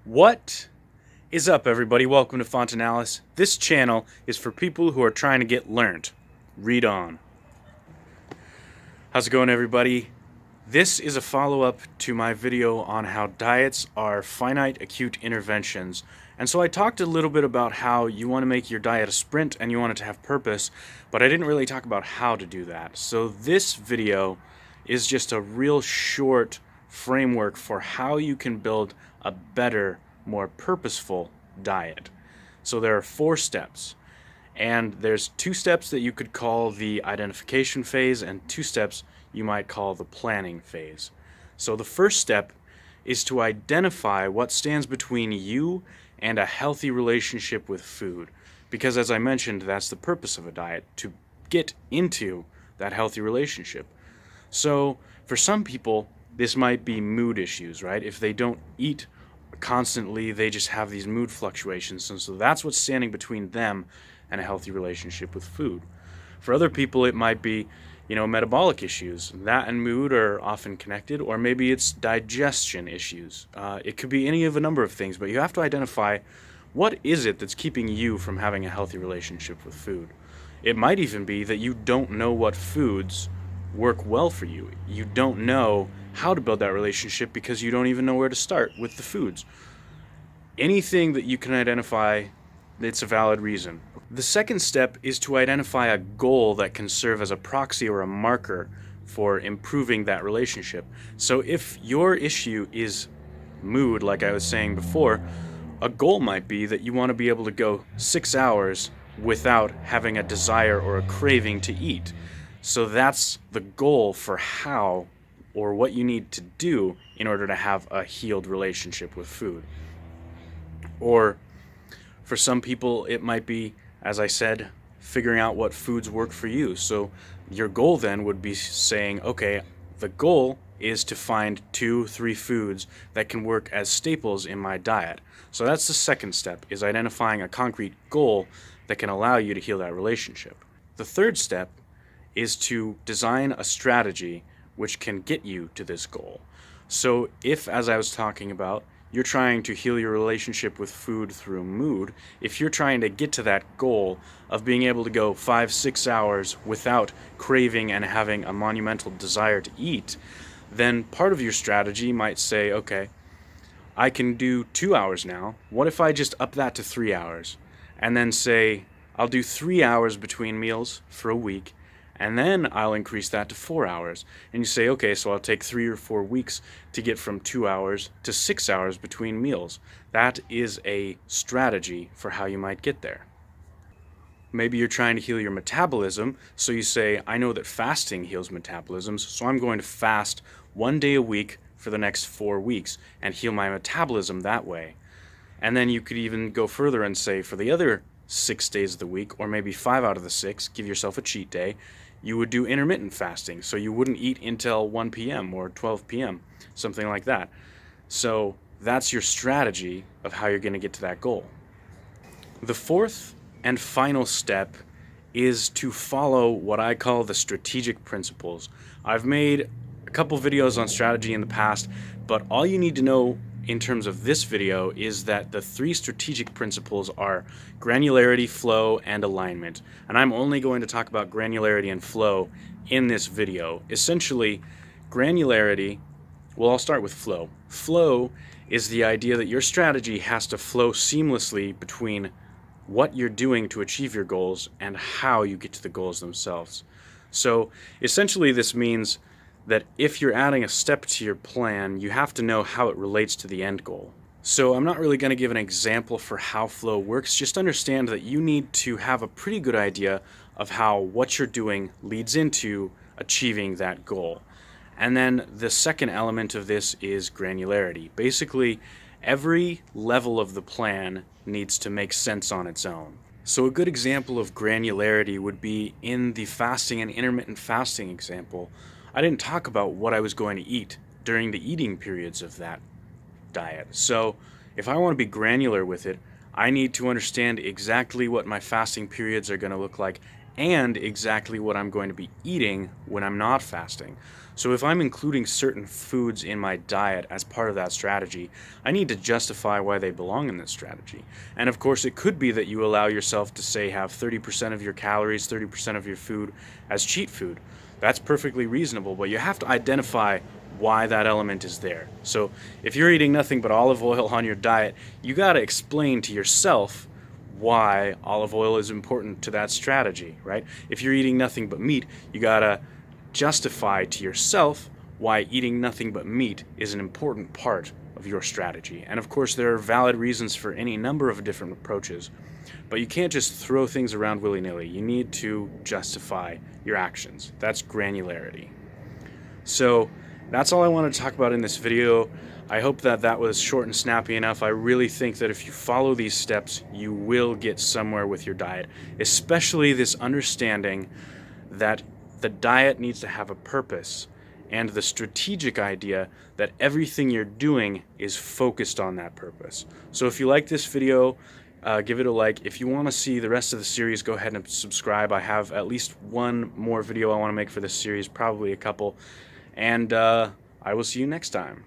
What is up, everybody? Welcome to Fontanalis. This channel is for people who are trying to get learned. Read on. How's it going, everybody? This is a follow-up to my video on how diets are finite acute interventions. And so I talked a little bit about how you want to make your diet a sprint and you want it to have purpose, but I didn't really talk about how to do that. So this video is just a real short framework for how you can build a better, more purposeful diet. So there are 4 steps, and there's 2 steps that you could call the identification phase and 2 steps you might call the planning phase. So the first step is to identify what stands between you and a healthy relationship with food, because as I mentioned, that's the purpose of a diet, to get into that healthy relationship. So for some people, this might be mood issues, right? If they don't eat constantly, they just have these mood fluctuations, and so that's what's standing between them and a healthy relationship with food. For other people, it might be, metabolic issues. That and mood are often connected, or maybe it's digestion issues. It could be any of a number of things, but you have to identify what is it that's keeping you from having a healthy relationship with food. It might even be that you don't know what foods work well for you. You don't know how to build that relationship because you don't even know where to start with the foods. Anything that you can identify, it's a valid reason. The second step is to identify a goal that can serve as a proxy or a marker for improving that relationship. So if your issue is mood, like I was saying before, a goal might be that you want to be able to go 6 hours without having a desire or a craving to eat. So that's the goal for how or what you need to do in order to have a healed relationship with food. Or for some people, it might be, as I said, figuring out what foods work for you. So your goal then would be saying, okay, the goal is to find 2-3 foods that can work as staples in my diet. So that's the second step, is identifying a concrete goal that can allow you to heal that relationship. The third step is to design a strategy which can get you to this goal. So if, as I was talking about, you're trying to heal your relationship with food through mood, if you're trying to get to that goal of being able to go 5-6 hours without craving and having a monumental desire to eat, then part of your strategy might say, okay, I can do 2 hours now. What if I just up that to 3 hours? And then say, I'll do 3 hours between meals for a week, and then I'll increase that to 4 hours. And you say, okay, so I'll take 3 or 4 weeks to get from 2 hours to 6 hours between meals. That is a strategy for how you might get there. Maybe you're trying to heal your metabolism, so you say, I know that fasting heals metabolisms, so I'm going to fast 1 day a week for the next 4 weeks and heal my metabolism that way. And then you could even go further and say, for the other 6 days of the week, or maybe 5 out of the 6, give yourself a cheat day, you would do intermittent fasting, so you wouldn't eat until 1 p.m. or 12 p.m., something like that. So that's your strategy of how you're going to get to that goal. The fourth and final step is to follow what I call the strategic principles. I've made a couple videos on strategy in the past, but all you need to know in terms of this video is that the 3 strategic principles are granularity, flow, and alignment. And I'm only going to talk about granularity and flow in this video. Essentially, granularity, well, I'll start with flow. Flow is the idea that your strategy has to flow seamlessly between what you're doing to achieve your goals and how you get to the goals themselves. So essentially this means that if you're adding a step to your plan, you have to know how it relates to the end goal. So I'm not really going to give an example for how flow works, just understand that you need to have a pretty good idea of how what you're doing leads into achieving that goal. And then the second element of this is granularity. Basically, every level of the plan needs to make sense on its own. So a good example of granularity would be in the fasting and intermittent fasting example. I didn't talk about what I was going to eat during the eating periods of that diet. So if I want to be granular with it, I need to understand exactly what my fasting periods are going to look like and exactly what I'm going to be eating when I'm not fasting. So if I'm including certain foods in my diet as part of that strategy, I need to justify why they belong in this strategy. And of course, it could be that you allow yourself to, say, have 30% of your calories, 30% of your food as cheat food. That's perfectly reasonable, but you have to identify why that element is there. So if you're eating nothing but olive oil on your diet, you got to explain to yourself why olive oil is important to that strategy, right? If you're eating nothing but meat, you gotta justify to yourself why eating nothing but meat is an important part of your strategy. And of course, there are valid reasons for any number of different approaches, but you can't just throw things around willy-nilly. You need to justify your actions. That's granularity. So that's all I wanted to talk about in this video. I hope that that was short and snappy enough. I really think that if you follow these steps, you will get somewhere with your diet, especially this understanding that the diet needs to have a purpose, and the strategic idea that everything you're doing is focused on that purpose. So if you like this video, give it a like. If you want to see the rest of the series, go ahead and subscribe. I have at least one more video I want to make for this series, probably a couple. And I will see you next time.